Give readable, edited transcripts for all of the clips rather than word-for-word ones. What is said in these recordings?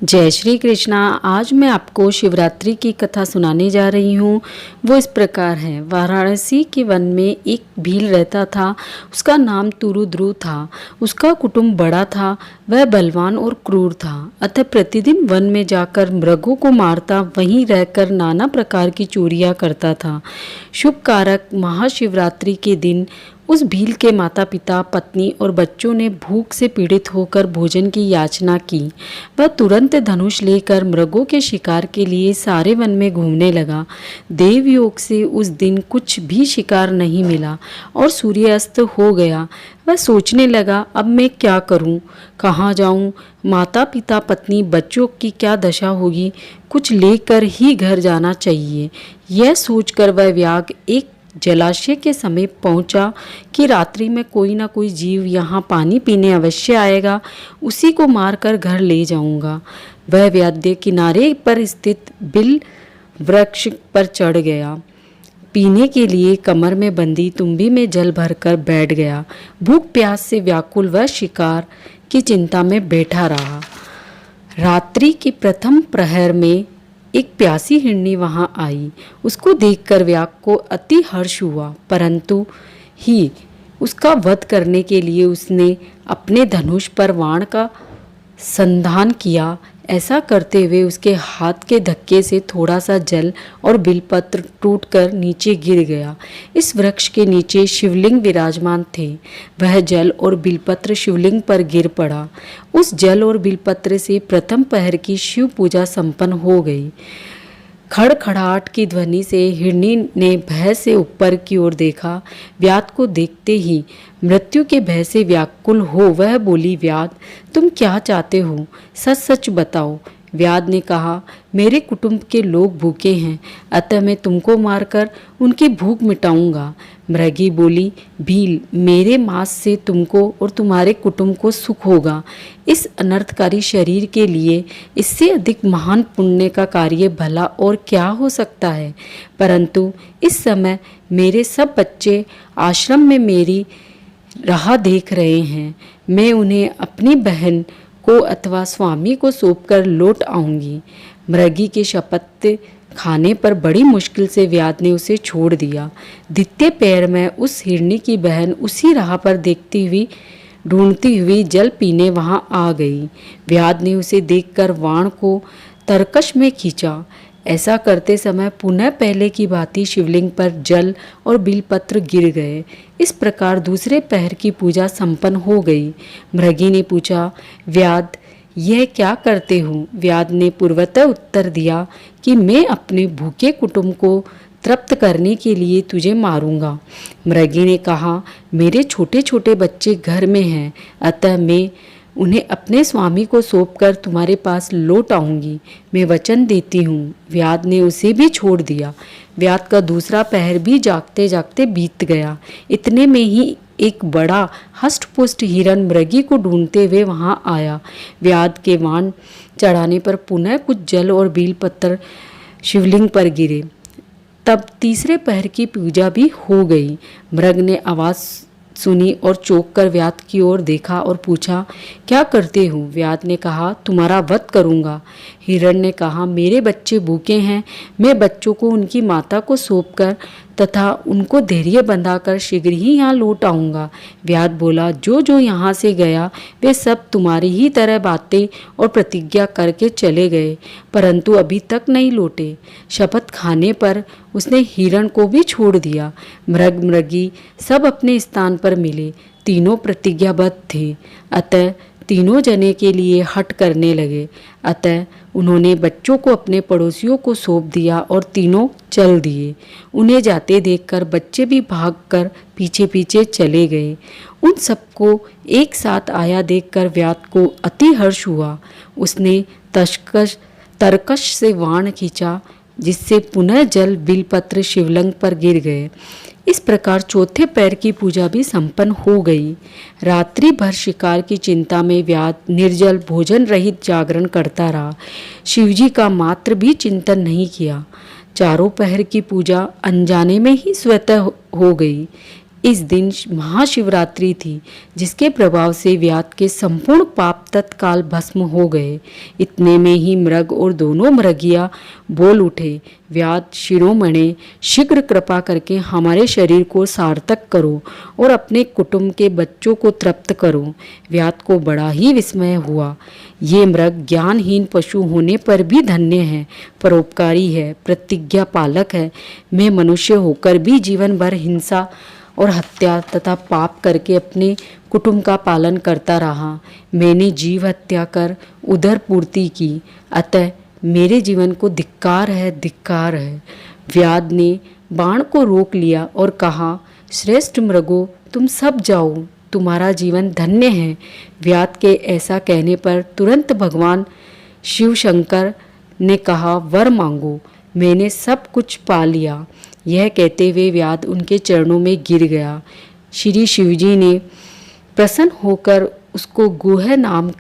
जय श्री कृष्णा। आज मैं आपको शिवरात्रि की कथा सुनाने जा रही हूँ। वो इस प्रकार है। वाराणसी के वन में एक भील रहता था। उसका नाम तुरुद्रु था। उसका कुटुंब बड़ा था। वह बलवान और क्रूर था। अतः प्रतिदिन वन में जाकर मृगों को मारता, वहीं रहकर नाना प्रकार की चोरियाँ करता था। शुभ कारक महाशिवरात्रि के दिन उस भील के माता पिता, पत्नी और बच्चों ने भूख से पीड़ित होकर भोजन की याचना की। वह तुरंत धनुष लेकर मृगों के शिकार के लिए सारे वन में घूमने लगा। देवयोग से उस दिन कुछ भी शिकार नहीं मिला और सूर्यास्त हो गया। वह सोचने लगा, अब मैं क्या करूं? कहाँ जाऊं? माता पिता, पत्नी, बच्चों की क्या दशा होगी? कुछ लेकर ही घर जाना चाहिए। यह सोचकर वह व्याग एक जलाशय के समीप पहुंचा कि रात्रि में कोई ना कोई जीव यहाँ पानी पीने अवश्य आएगा, उसी को मारकर घर ले जाऊंगा। वह व्याद्य किनारे पर स्थित बिल वृक्ष पर चढ़ गया। पीने के लिए कमर में बंधी तुम्बी में जल भरकर बैठ गया। भूख प्यास से व्याकुल वह शिकार की चिंता में बैठा रहा। रात्रि के प्रथम प्रहर में एक प्यासी हिरनी वहां आई। उसको देखकर व्याग को अति हर्ष हुआ, परंतु ही उसका वध करने के लिए उसने अपने धनुष पर बाण का संधान किया। ऐसा करते हुए उसके हाथ के धक्के से थोड़ा सा जल और बिलपत्र टूटकर नीचे गिर गया। इस वृक्ष के नीचे शिवलिंग विराजमान थे। वह जल और बिलपत्र शिवलिंग पर गिर पड़ा। उस जल और बिलपत्र से प्रथम पहर की शिव पूजा संपन्न हो गई। खड़खड़ाहट की ध्वनि से हिरनी ने भय से ऊपर की ओर देखा। व्याध को देखते ही मृत्यु के भय से व्याकुल हो वह बोली, व्याध, तुम क्या चाहते हो? सच सच बताओ। व्याध ने कहा, मेरे कुटुंब के लोग भूखे हैं, अतः मैं तुमको मारकर उनकी भूख मिटाऊंगा। मृगी बोली, भील, मेरे मांस से तुमको और तुम्हारे कुटुंब को सुख होगा। इस अनर्थकारी शरीर के लिए इससे अधिक महान पुण्य का कार्य भला और क्या हो सकता है? परंतु इस समय मेरे सब बच्चे आश्रम में मेरी राह देख रहे हैं। मैं उन्हें अपनी बहन को अथवा स्वामी को सौंपकर लौट आऊंगी। मृगी के शपथ खाने पर बड़ी मुश्किल से व्याध ने उसे छोड़ दिया। द्वितीय पैर में उस हिरनी की बहन उसी राह पर ढूंढती हुई जल पीने वहां आ गई। व्याध ने उसे देखकर बाण को तरकश में खींचा। ऐसा करते समय पुनः पहले की भांति शिवलिंग पर जल और बिलपत्र गिर गए। इस प्रकार दूसरे पहर की पूजा संपन्न हो गई। मृगी ने पूछा, व्याध, यह क्या करते हो? व्याध ने पूर्वतः उत्तर दिया कि मैं अपने भूखे कुटुंब को तृप्त करने के लिए तुझे मारूंगा। मृगी ने कहा, मेरे छोटे छोटे बच्चे घर में हैं, अतः मैं उन्हें अपने स्वामी को सौंपकर तुम्हारे पास लौट आऊंगी। मैं वचन देती हूँ। व्याध ने उसे भी छोड़ दिया। व्याध का दूसरा पहर भी जागते जागते बीत गया। इतने में ही एक बड़ा हष्टपुष्ट हिरण मृगी को ढूंढते हुए वहां आया। व्याध के बाण चढ़ाने पर पुनः कुछ जल और बेलपत्र शिवलिंग पर गिरे। तब तीसरे पहर की पूजा भी हो गई। मृग ने आवाज सुनी और चौंक कर व्याध की ओर देखा और पूछा, क्या करते हो? व्याध ने कहा, तुम्हारा वध करूंगा। हिरण ने कहा, मेरे बच्चे भूखे हैं, मैं बच्चों को उनकी माता को सौंपकर तथा उनको धैर्य बंधाकर शीघ्र ही यहाँ लौट आऊँगा। व्याध बोला, जो जो यहाँ से गया वे सब तुम्हारी ही तरह बातें और प्रतिज्ञा करके चले गए, परंतु अभी तक नहीं लौटे। शपथ खाने पर उसने हिरण को भी छोड़ दिया। मृगी सब अपने स्थान पर मिले। तीनों प्रतिज्ञाबद्ध थे, अतः तीनों जने के लिए हट करने लगे। अतः उन्होंने बच्चों को अपने पड़ोसियों को सौंप दिया और तीनों चल दिए। उन्हें जाते देखकर बच्चे भी भागकर पीछे पीछे चले गए। उन सबको एक साथ आया देखकर व्याध को अति हर्ष हुआ। उसने तरकश से बाण खींचा, जिससे पुनः जल बिलपत्र शिवलिंग पर गिर गए। इस प्रकार चौथे पैर की पूजा भी संपन्न हो गई। रात्रि भर शिकार की चिंता में व्याध निर्जल भोजन रहित जागरण करता रहा। शिवजी का मात्र भी चिंतन नहीं किया। चारों पहर की पूजा अनजाने में ही स्वतः हो गई। इस दिन महाशिवरात्रि थी, जिसके प्रभाव से व्याध के संपूर्ण पाप तत्काल भस्म हो गए। इतने में ही मृग और दोनों मृगिया बोल उठे, व्याध शिरोमणे, शीघ्र कृपा करके हमारे शरीर को सार्थक करो और अपने कुटुंब के बच्चों को तृप्त करो। व्याध को बड़ा ही विस्मय हुआ। ये मृग ज्ञानहीन पशु होने पर भी धन्य है, परोपकारी है, प्रतिज्ञा पालक है। मैं मनुष्य होकर भी जीवन भर हिंसा और हत्या तथा पाप करके अपने कुटुंब का पालन करता रहा। मैंने जीव हत्या कर उदर पूर्ति की, अतः मेरे जीवन को धिक्कार है, धिक्कार है। व्याध ने बाण को रोक लिया और कहा, श्रेष्ठ मृगो, तुम सब जाओ, तुम्हारा जीवन धन्य है। व्याध के ऐसा कहने पर तुरंत भगवान शिव शंकर ने कहा, वर मांगो, मैंने सब कुछ पा लिया। यह कहते हुए व्याध उनके चरणों में गिर गया। श्री शिवजी ने प्रसन्न होकर उसको गुह नाम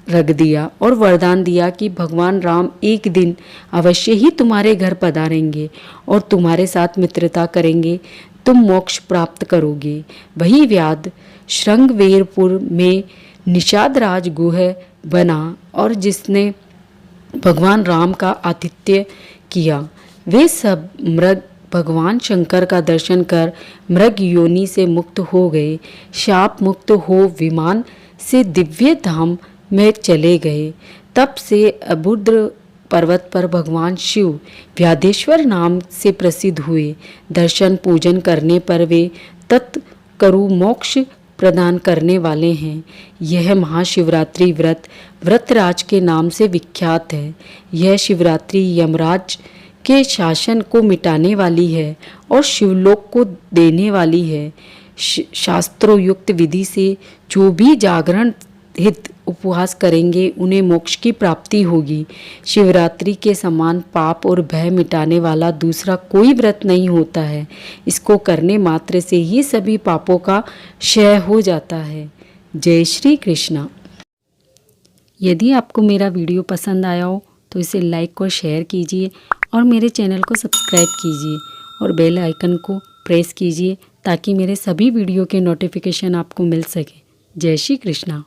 रख दिया और वरदान दिया कि भगवान राम एक दिन अवश्य ही तुम्हारे घर पधारेंगे और तुम्हारे साथ मित्रता करेंगे, तुम मोक्ष प्राप्त करोगे। वही व्याध श्रृंगवेरपुर में निषाद राज गुह बना और जिसने भगवान राम का आतिथ्य किया। वे सब मृग भगवान शंकर का दर्शन कर मृग योनि से मुक्त हो गए, शाप मुक्त हो विमान से दिव्य धाम में चले गए। तब से अबुद्र पर्वत पर भगवान शिव व्याधेश्वर नाम से प्रसिद्ध हुए। दर्शन पूजन करने पर वे तत्करु मोक्ष प्रदान करने वाले हैं। यह महाशिवरात्रि व्रत व्रतराज के नाम से विख्यात है। यह शिवरात्रि यमराज के शासन को मिटाने वाली है और शिवलोक को देने वाली है। शास्त्रोयुक्त विधि से जो भी जागरण हित उपवास करेंगे उन्हें मोक्ष की प्राप्ति होगी। शिवरात्रि के समान पाप और भय मिटाने वाला दूसरा कोई व्रत नहीं होता है। इसको करने मात्र से ही सभी पापों का क्षय हो जाता है। जय श्री कृष्णा। यदि आपको मेरा वीडियो पसंद आया हो तो इसे लाइक और शेयर कीजिए और मेरे चैनल को सब्सक्राइब कीजिए और बेल आइकन को प्रेस कीजिए ताकि मेरे सभी वीडियो के नोटिफिकेशन आपको मिल सके। जय श्री कृष्णा।